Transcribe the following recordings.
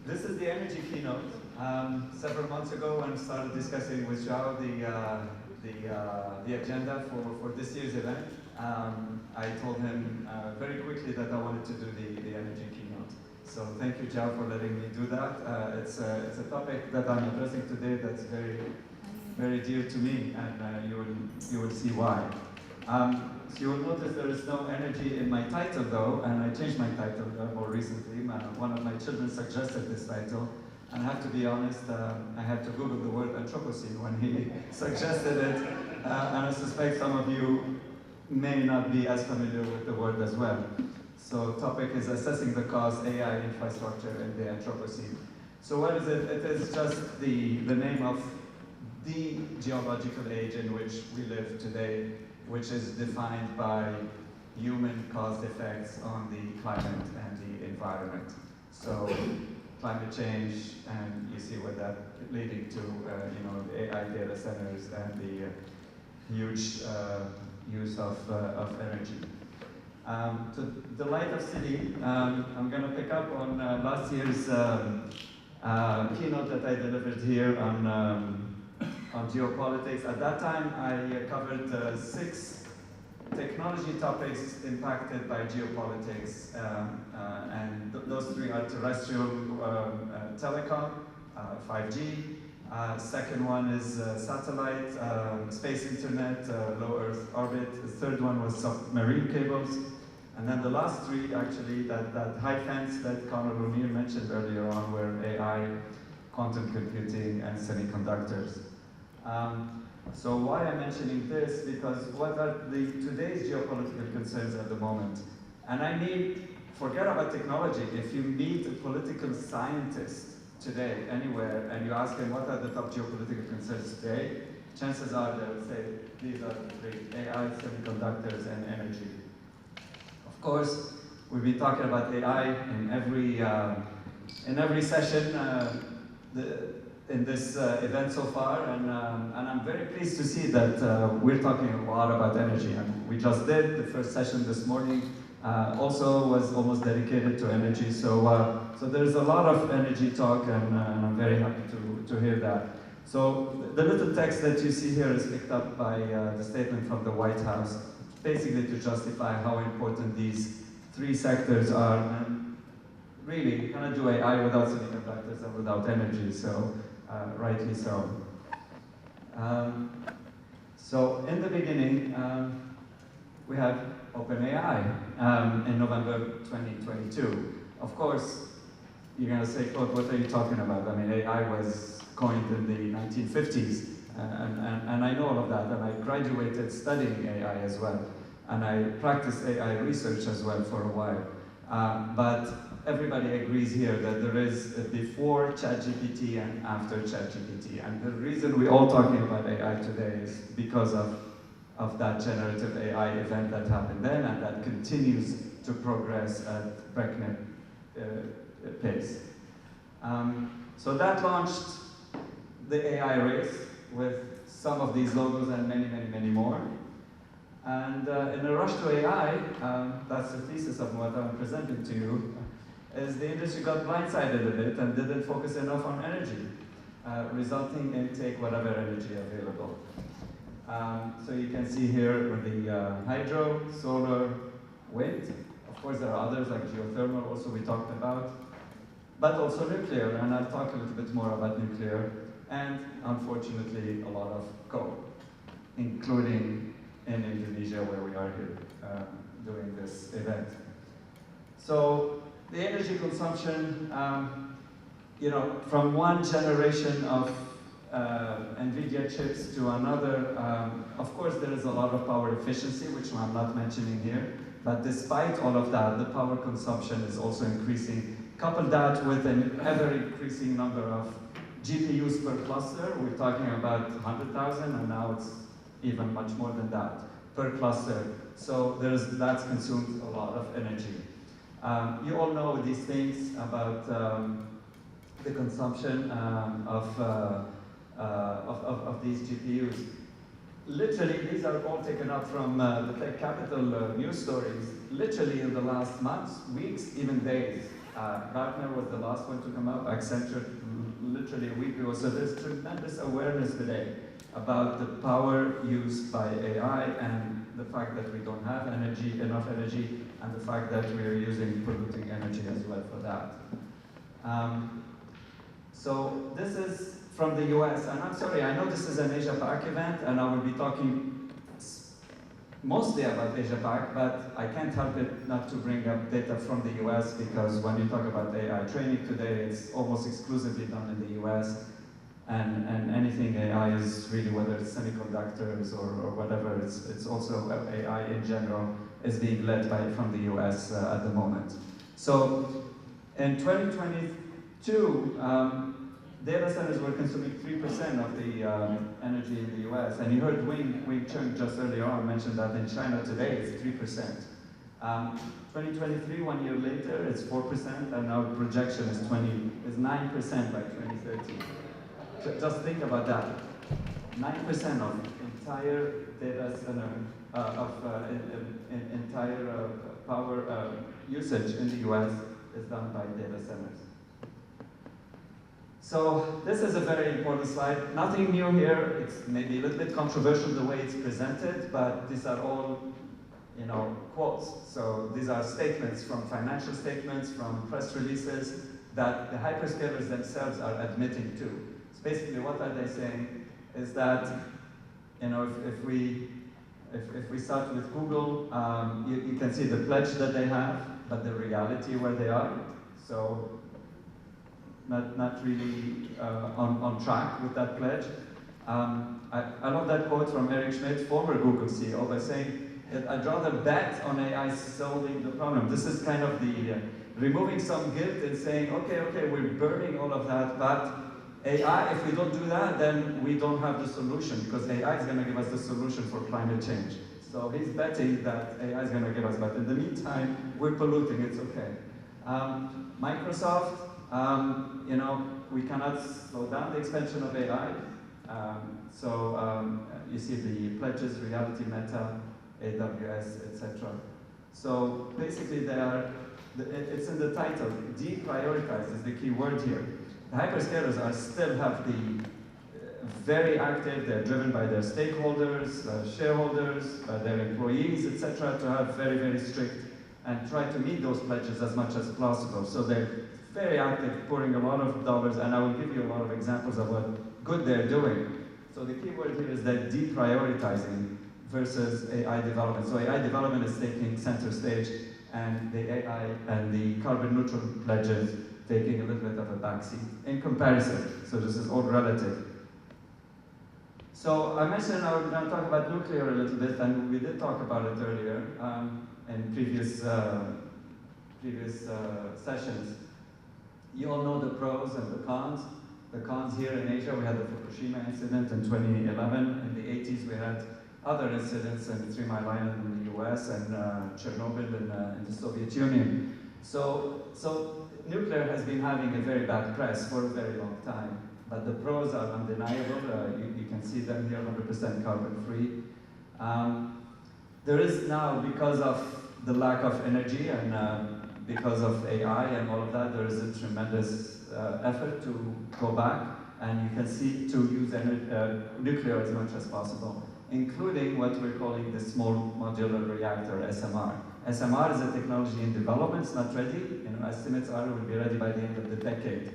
This is the energy keynote. Several months ago, when I started discussing with Zhao the agenda for this year's event, I told him very quickly that I wanted to do the energy keynote. So thank you, Zhao, for letting me do that. It's a topic that I'm addressing today that's very, very dear to me, and you will see why. So you will notice there is no energy in my title, though, and I changed my title more recently. One of my children suggested this title, and I have to be honest, I had to Google the word Anthropocene when he suggested it, and I suspect some of you may not be as familiar with the word as well. So topic is assessing the cause AI infrastructure in the Anthropocene. So what is it? It is just the name of the geological age in which we live today, which is defined by human-caused effects on the climate and the environment. So climate change, and you see what that leading to, the AI data centers and the huge use of energy. To the light of city, I'm going to pick up on last year's keynote that I delivered here on geopolitics. At that time, I covered 6 technology topics impacted by geopolitics, and those 3 are terrestrial telecom, 5G. Second one is satellite, space internet, low Earth orbit. The third one was submarine cables. And then the last 3, actually, that high fence that Conor O'Neill mentioned earlier on, were AI, quantum computing, and semiconductors. So why I'm mentioning this? Because what are today's geopolitical concerns at the moment? And I mean, forget about technology. If you meet a political scientist today, anywhere, and you ask him what are the top geopolitical concerns today, chances are they'll say, these are the 3, AI, semiconductors, and energy. Of course, we've been talking about AI in every session in this event so far, and I'm very pleased to see that we're talking a lot about energy. And we just did the first session this morning, also was almost dedicated to energy. So there's a lot of energy talk, and I'm very happy to hear that. So the little text that you see here is picked up by the statement from the White House, basically to justify how important these 3 sectors are. And really, you cannot do AI without semiconductors and without energy, so rightly so. So in the beginning, we have OpenAI in November 2022. Of course, you're going to say, Claude, what are you talking about? I mean, AI was coined in the 1950s, and I know all of that, and I graduated studying AI as well, and I practiced AI research as well for a while. But everybody agrees here that there is a before ChatGPT and after ChatGPT, and the reason we're all talking about AI today is because of that generative AI event that happened then, and that continues to progress at breakneck pace. So that launched the AI race with some of these logos and many, many, many more. And in a rush to AI, that's the thesis of what I'm presenting to you, is the industry got blindsided a bit and didn't focus enough on energy, resulting in take whatever energy available. So you can see here with the hydro, solar, wind. Of course, there are others like geothermal, also we talked about, but also nuclear, and I'll talk a little bit more about nuclear, and unfortunately, a lot of coal, including in Indonesia, where we are here doing this event. So the energy consumption, from one generation of NVIDIA chips to another, of course there is a lot of power efficiency, which I'm not mentioning here, but despite all of that, the power consumption is also increasing. Couple that with an ever-increasing number of GPUs per cluster. We're talking about 100,000, and now it's even much more than that per cluster. So that's consumed a lot of energy. You all know these things about the consumption of these GPUs. literally, these are all taken up from the tech capital news stories. Literally in the last months, weeks, even days. Gartner was the last one to come out, Accenture literally a week ago. So there's tremendous awareness today about the power used by AI and the fact that we don't have enough energy, and the fact that we are using polluting energy as well for that. So this is from the US, and I'm sorry, I know this is an Asia-Pac event, and I will be talking mostly about Asia-Pac, but I can't help it not to bring up data from the US, because when you talk about AI training today, it's almost exclusively done in the US, and anything AI is really, whether it's semiconductors or whatever, it's also AI in general is being led from the US at the moment. So in 2022, data centers were consuming 3% of the energy in the US, and you heard Wing Chun just earlier on mention that in China today it's 3%. 2023, 1 year later, it's 4%, and our projection is 9% by 2030. Just think about that. 9% of entire data center entire power usage in the US is done by data centers. So this is a very important slide. Nothing new here. It's maybe a little bit controversial the way it's presented, but these are all, quotes. So these are statements from financial statements, from press releases that the hyperscalers themselves are admitting to. So basically, what are they saying is that, if we start with Google, you can see the pledge that they have, but the reality where they are. So not really on track with that pledge. I love that quote from Eric Schmidt, former Google CEO, by saying, I'd rather bet on AI solving the problem. This is kind of the removing some guilt and saying, okay, we're burning all of that, but AI, if we don't do that, then we don't have the solution, because AI is going to give us the solution for climate change. So he's betting that AI is going to give us, but in the meantime, we're polluting, it's okay. Microsoft, we cannot slow down the expansion of AI. You see the pledges, Reality, Meta, AWS, etc. So basically it's in the title, deprioritize is the key word here. The hyperscalers still have the very active, they're driven by their stakeholders, shareholders, their employees, etc., to have very, very strict and try to meet those pledges as much as possible. So they're very active, pouring a lot of dollars, and I will give you a lot of examples of what good they're doing. So the key word here is that deprioritizing versus AI development. So AI development is taking center stage, and the AI and the carbon neutral pledges taking a little bit of a backseat in comparison. So this is all relative. So I mentioned I was going to talk about nuclear a little bit, and we did talk about it earlier in previous sessions. You all know the pros and the cons. The cons here in Asia, we had the Fukushima incident in 2011. In the 80s, we had other incidents in 3 Mile Island in the US and Chernobyl in the Soviet Union. So nuclear has been having a very bad press for a very long time. But the pros are undeniable. You can see them here, 100% carbon-free. There is now, because of the lack of energy and because of AI and all of that, there is a tremendous effort to go back, and you can see to use nuclear as much as possible, including what we're calling the small modular reactor, SMR. SMR is a technology in development, it's not ready. Estimates are it will be ready by the end of the decade.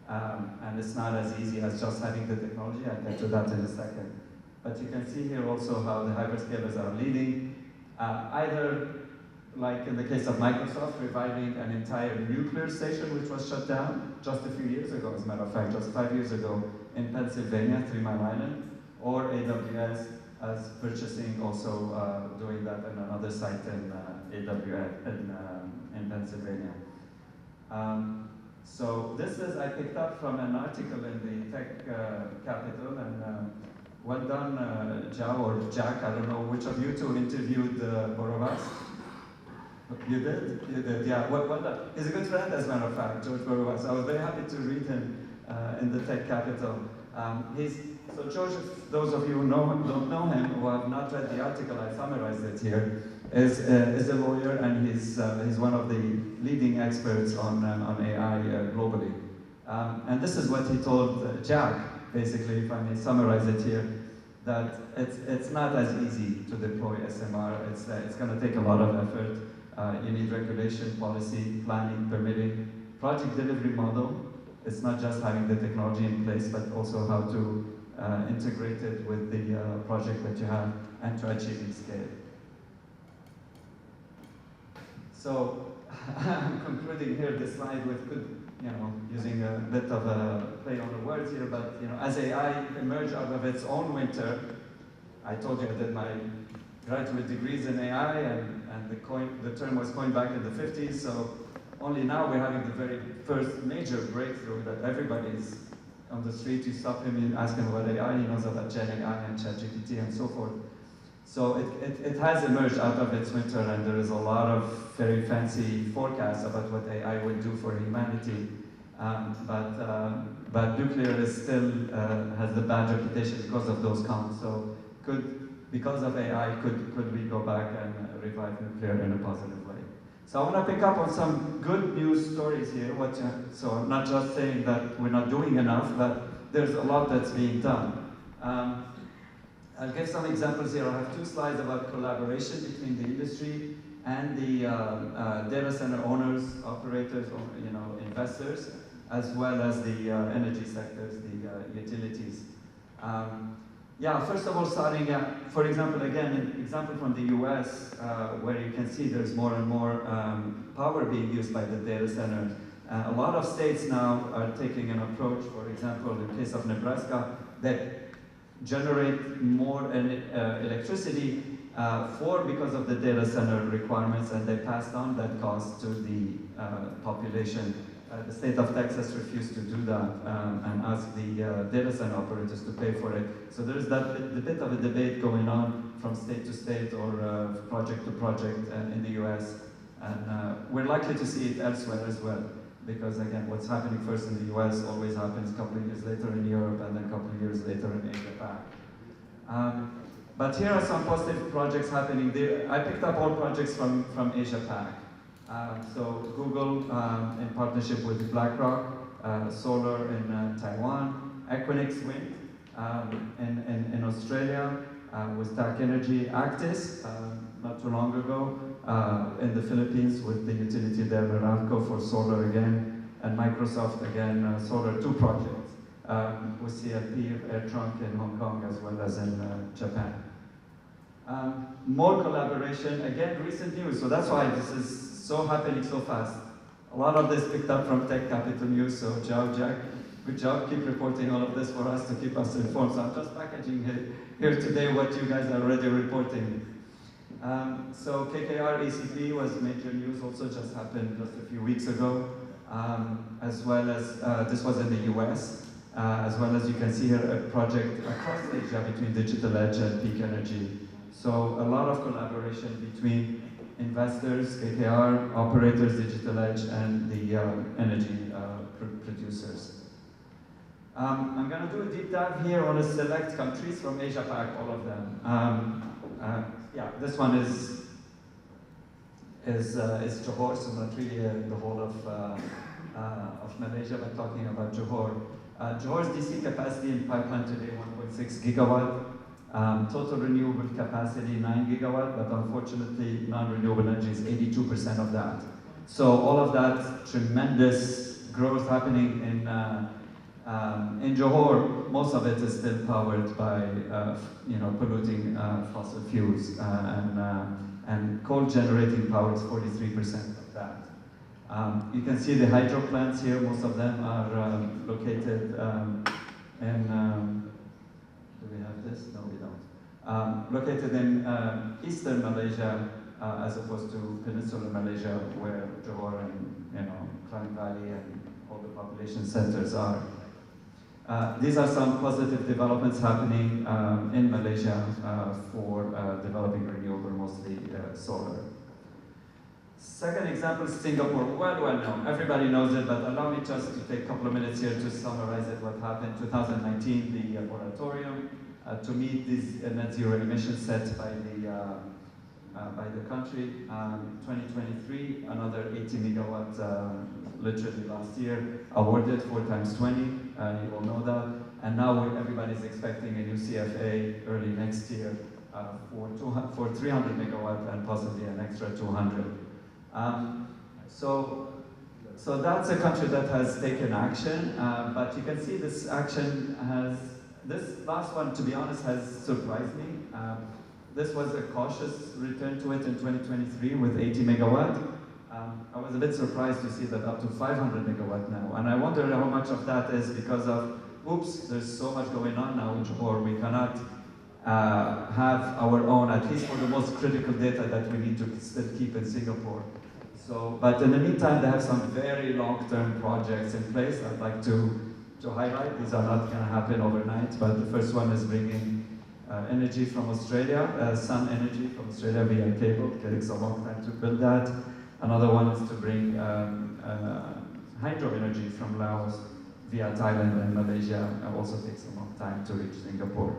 And it's not as easy as just having the technology. I'll get to that in a second. But you can see here also how the hyperscalers are leading, either like in the case of Microsoft, reviving an entire nuclear station which was shut down just a few years ago, as a matter of fact, just 5 years ago in Pennsylvania, 3 Mile Island, or AWS as purchasing, also doing that in another site in AWS in Pennsylvania. So this is, I picked up from an article in the Tech Capital, and well done, Zhao or Jack, I don't know which of you two interviewed Borovas. You did? You did, yeah. Well done. He's a good friend, as a matter of fact, George Borovas. I was very happy to read him in the Tech Capital. So George, those of you who don't know him, who have not read the article, I summarized it here, is a lawyer, and he's one of the leading experts on AI globally. And this is what he told Jack, basically, if I may summarize it here, that it's not as easy to deploy SMR. It's going to take a lot of effort. You need regulation, policy, planning, permitting, project delivery model. It's not just having the technology in place, but also how to integrate it with the project that you have and to achieving scale. So I'm concluding here this slide with using a bit of a play on the words here, but as AI emerged out of its own winter, I told you I did my graduate degrees in AI, and the term was coined back in the 50s, so only now we're having the very first major breakthrough that everybody's on the street, you stop him, you ask him about AI, he knows about Gen AI and ChatGPT and so forth. So it has emerged out of its winter, and there is a lot of very fancy forecasts about what AI will do for humanity. But nuclear is still has the bad reputation because of those counts. So because of AI, could we go back and revive nuclear in a positive way? So I want to pick up on some good news stories here. So I'm not just saying that we're not doing enough, but there's a lot that's being done. I'll give some examples here. I have 2 slides about collaboration between the industry and the data center owners, operators, or investors, as well as the energy sectors, the utilities. First of all, starting for example, again, an example from the US, where you can see there's more and more power being used by the data centers. A lot of states now are taking an approach, for example, in the case of Nebraska, that generate more electricity because of the data center requirements, and they passed on that cost to the population. The state of Texas refused to do that and asked the data center operators to pay for it. So there's the bit of a debate going on from state to state or project to project in the US. And we're likely to see it elsewhere as well. Because again, what's happening first in the US always happens a couple of years later in Europe, and then a couple of years later in Asia-Pac. But here are some positive projects happening there. I picked up all projects from Asia-Pac. So Google, in partnership with BlackRock, solar in Taiwan, Equinix Wind in Australia, with TAC Energy, Actis, not too long ago, in the Philippines with the utility there, Meralco for solar again, and Microsoft again, solar 2 projects, with CLP, AirTrunk in Hong Kong as well as in Japan. More collaboration, again, recent news, so that's why this is so happening so fast. A lot of this picked up from Tech Capital News, so Jack, good job, keep reporting all of this for us to keep us informed. So I'm just packaging here today what you guys are already reporting. So KKR ECP was major news, also just happened just a few weeks ago, as well as, this was in the US, as well as you can see here a project across Asia between Digital Edge and Peak Energy. So a lot of collaboration between investors, KKR, operators, Digital Edge, and the energy producers. I'm going to do a deep dive here on a select countries from Asia-Pac, all of them. This one is Johor, so not really the whole of Malaysia, but talking about Johor. Johor's DC capacity in pipeline today, 1.6 gigawatt. Total renewable capacity, 9 gigawatt, but unfortunately, non-renewable energy is 82% of that. So all of that tremendous growth happening in Johor, most of it is still powered by polluting fossil fuels, and coal generating power is 43% of that. You can see the hydro plants here. Most of them are located in. Do we have this? No, we don't. Located in eastern Malaysia, as opposed to peninsular Malaysia, where Johor and Klang Valley and all the population centers are. These are some positive developments happening in Malaysia for developing renewable, mostly solar. Second example is Singapore, well known. Everybody knows it, but allow me just to take a couple of minutes here to summarize it, what happened. 2019, the moratorium to meet these net zero emissions set by the country. 2023, another 80 megawatts, literally last year, awarded 4 times 20, you all know that. And now everybody's expecting a new CFA early next year for 300 megawatt and possibly an extra 200. So that's a country that has taken action, but you can see this action this last one, to be honest, has surprised me. This was a cautious return to it in 2023 with 80 megawatt. I was a bit surprised to see that up to 500 megawatt now. And I wonder how much of that is because of, oops, there's so much going on now in Johor, we cannot have our own, at least for the most critical data that we need to still keep in Singapore. So, but in the meantime, they have some very long-term projects in place I'd like to highlight. These are not going to happen overnight, but the first one is bringing energy from Australia, sun energy from Australia via cable. It takes a long time to build that. Another one is to bring hydro energy from Laos via Thailand and Malaysia. It also takes a long time to reach Singapore.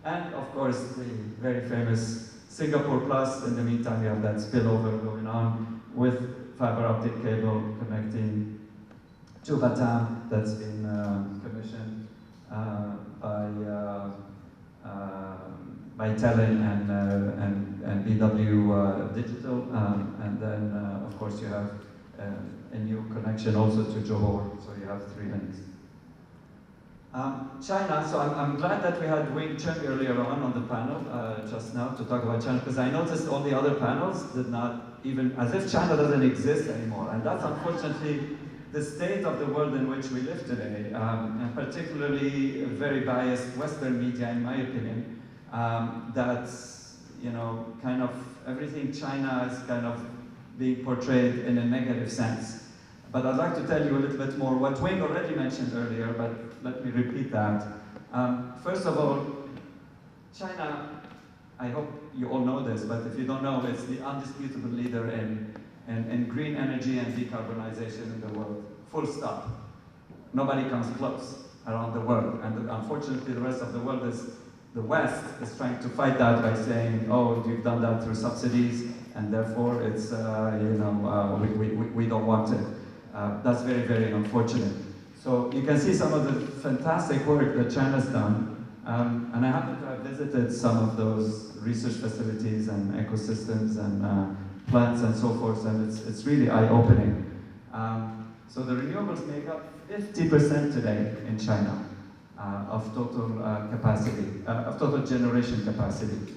And of course, the very famous Singapore Plus. In the meantime, you have that spillover going on with fiber optic cable connecting to Batam that's been commissioned by Telen and BW Digital, and then of course you have a new connection also to Johor, so you have 3 links. China, so I'm glad that we had Wing Chun earlier on the panel just now to talk about China, because I noticed all the other panels did not even, as if China doesn't exist anymore, and that's unfortunately the state of the world in which we live today, and particularly very biased Western media, in my opinion, that's, you know, kind of everything China is kind of being portrayed in a negative sense. But I'd like to tell you a little bit more, what Wing already mentioned earlier, but let me repeat that. First of all, China, I hope you all know this, but if you don't know, it's the undisputable leader in green energy and decarbonization in the world. Full stop. Nobody comes close around the world. And unfortunately, the rest of the world the West is trying to fight that by saying, oh, you've done that through subsidies, and therefore it's, we don't want it. That's very, very unfortunate. So you can see some of the fantastic work that China's done, and I happen to have visited some of those research facilities and ecosystems and plants and so forth, and it's really eye-opening. So the renewables make up 50% today in China of total capacity, of total generation capacity.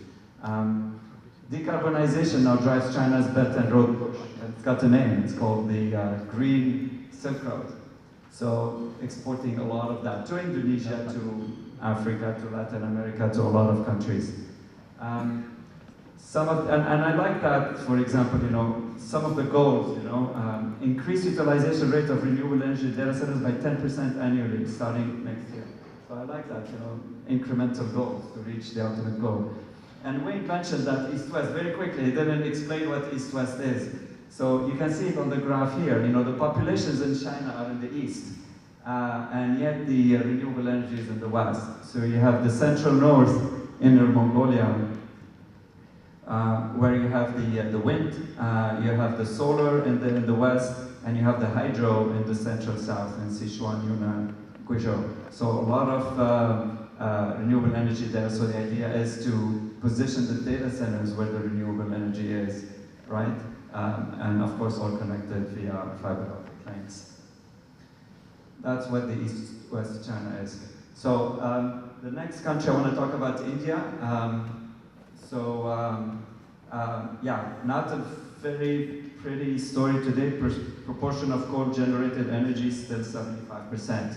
Decarbonization now drives China's Belt and Road push. It's got a name, it's called the Green Silk Road. So exporting a lot of that to Indonesia, to Africa, to Latin America, to a lot of countries. And I like that, for example, you know, some of the goals, you know, increase utilization rate of renewable energy data centers by 10% annually starting next year. So I like that, you know, incremental goals to reach the ultimate goal. And Wayne mentioned that East-West very quickly. He didn't explain what East-West is. So you can see it on the graph here. You know, the populations in China are in the east, and yet the renewable energy is in the west. So you have the central north, Inner Mongolia, where you have the wind, you have the solar in the west, and you have the hydro in the central south, in Sichuan, Yunnan, Guizhou. So a lot of renewable energy there. So the idea is to position the data centers where the renewable energy is, right? And of course, all connected via fiber optic lines. That's what the East-West China is. So the next country I want to talk about, India. Yeah, not a very pretty story today. Proportion of coal-generated energy is still 75%.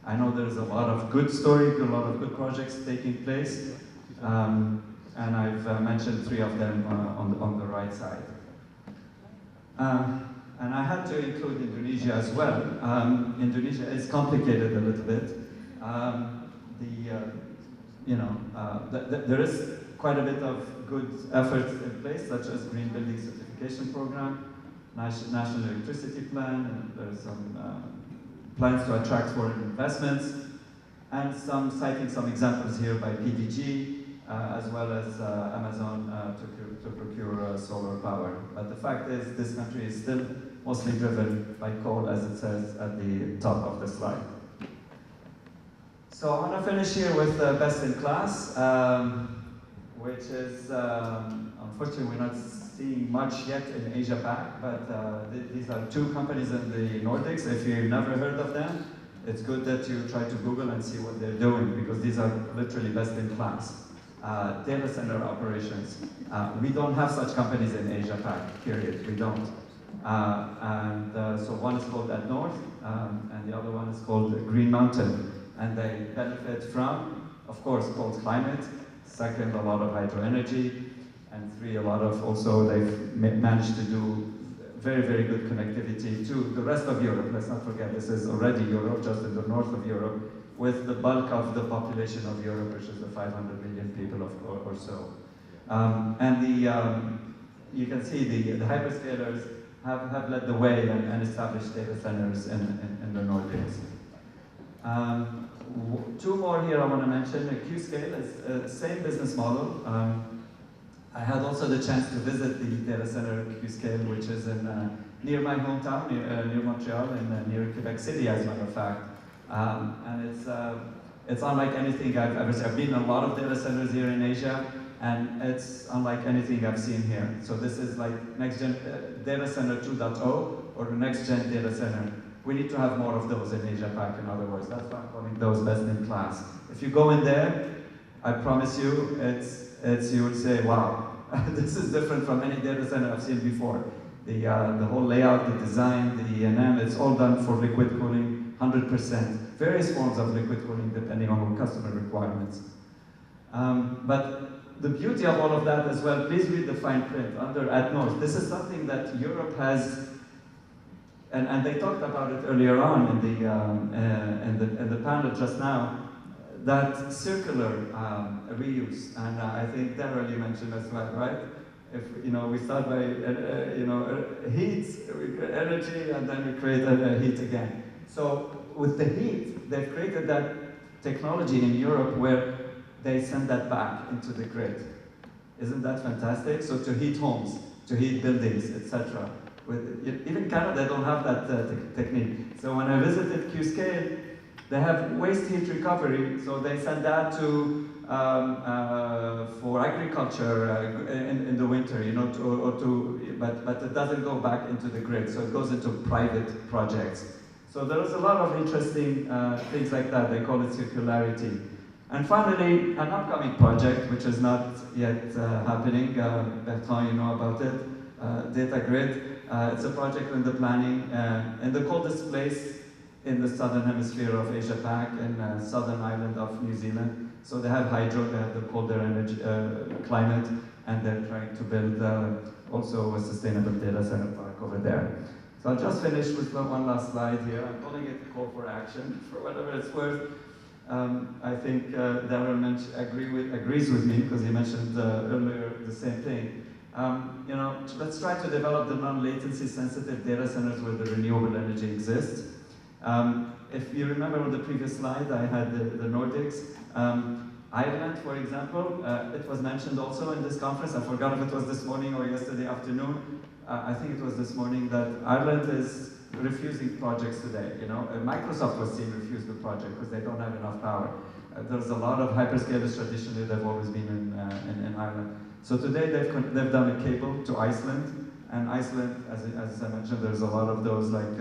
I know there's a lot of good stories, a lot of good projects taking place, and I've mentioned 3 of them on the right side. And I had to include Indonesia as well. Indonesia is complicated a little bit. There is quite a bit of good efforts in place, such as Green Building Certification Program, national electricity plan, and there's some plans to attract foreign investments, and citing some examples here by PDG, as well as Amazon to procure solar power. But the fact is, this country is still mostly driven by coal, as it says at the top of the slide. So I want to finish here with best in class, which is, unfortunately, we're not seeing much yet in Asia-Pac, but these are two companies in the Nordics. If you've never heard of them, it's good that you try to Google and see what they're doing, because these are literally best in class. Data center operations. We don't have such companies in Asia-Pac, period. We don't. So one is called At North, and the other one is called Green Mountain. And they benefit from, of course, cold climate. Second, a lot of hydro energy. And three, a lot of also, they've managed to do very, very good connectivity to the rest of Europe. Let's not forget, this is already Europe, just in the north of Europe, with the bulk of the population of Europe, which is the 500 million people or so. You can see the hyperscalers have led the way and established data centers in the Nordics. Two more here I want to mention. Qscale is the same business model. I had also the chance to visit the data center Qscale, which is near my hometown, near Montreal, and near Quebec City, as a matter of fact. And it's unlike anything I've ever seen. I've been in a lot of data centers here in Asia, and it's unlike anything I've seen here. So this is like next-gen data center 2.0, or the next-gen data center. We need to have more of those in Asia-Pac, in other words. That's why I'm calling those best in class. If you go in there, I promise you, you would say, wow, this is different from any data center I've seen before. The whole layout, the design, the E&M, it's all done for liquid cooling, 100%. Various forms of liquid cooling depending on customer requirements. But the beauty of all of that as well, please read the fine print under At North. This is something that Europe has, and they talked about it earlier on in the panel just now, that circular reuse, and I think Daryl, you mentioned as well, right? If we start by heat, we create energy, and then we create heat again. So with the heat, they've created that technology in Europe where they send that back into the grid. Isn't that fantastic? So to heat homes, to heat buildings, etc. Even Canada don't have that technique. So when I visited Qscale, they have waste heat recovery, so they send that to for agriculture in the winter, but it doesn't go back into the grid, so it goes into private projects. So there is a lot of interesting things like that. They call it circularity. And finally, an upcoming project, which is not yet happening. Bertrand, you know about it. Data Grid. It's a project in the planning in the coldest place in the southern hemisphere of Asia-Pac, in southern island of New Zealand. So they have hydro, they have the colder energy, climate, and they're trying to build also a sustainable data center park over there. So I'll just finish with one last slide here. I'm calling it call for action, for whatever it's worth. I think Darren agrees with me, because he mentioned earlier the same thing. Let's try to develop the non-latency sensitive data centers where the renewable energy exists. If you remember on the previous slide, I had the Nordics. Ireland, for example, it was mentioned also in this conference. I forgot if it was this morning or yesterday afternoon. I think it was this morning that Ireland is refusing projects today. Microsoft was seen refuse the project because they don't have enough power. There's a lot of hyperscalers traditionally. They've always been in Ireland. So today they've done a cable to Iceland, and Iceland, as I mentioned, there's a lot of those like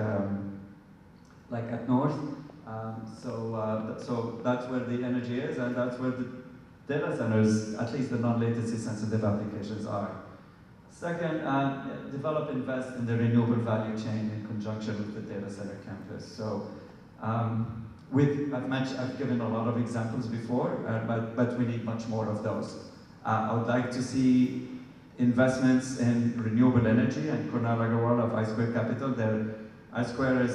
At North. So that's where the energy is, and that's where the data centers, at least the non-latency sensitive applications, are. Second, invest in the renewable value chain in conjunction with the data center campus. So I've given a lot of examples before, but we need much more of those. I would like to see investments in renewable energy, and Kunal Agarwal of I-Square Capital. I-Square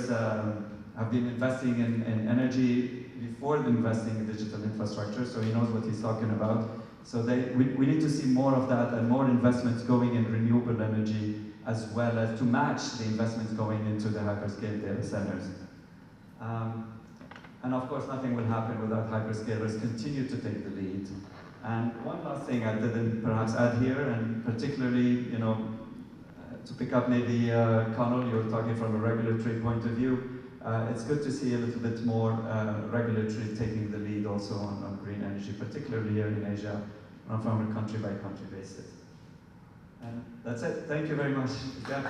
have been investing in energy before investing in digital infrastructure, so he knows what he's talking about. So we need to see more of that and more investments going in renewable energy as well as to match the investments going into the hyperscale data centers. And of course, nothing will happen without hyperscalers continue to take the lead. And one last thing I didn't perhaps add here, and particularly, to pick up maybe Connell, you were talking from a regulatory point of view. It's good to see a little bit more regulatory taking the lead also on green energy, particularly here in Asia, from a country-by-country basis. And that's it. Thank you very much. Yeah.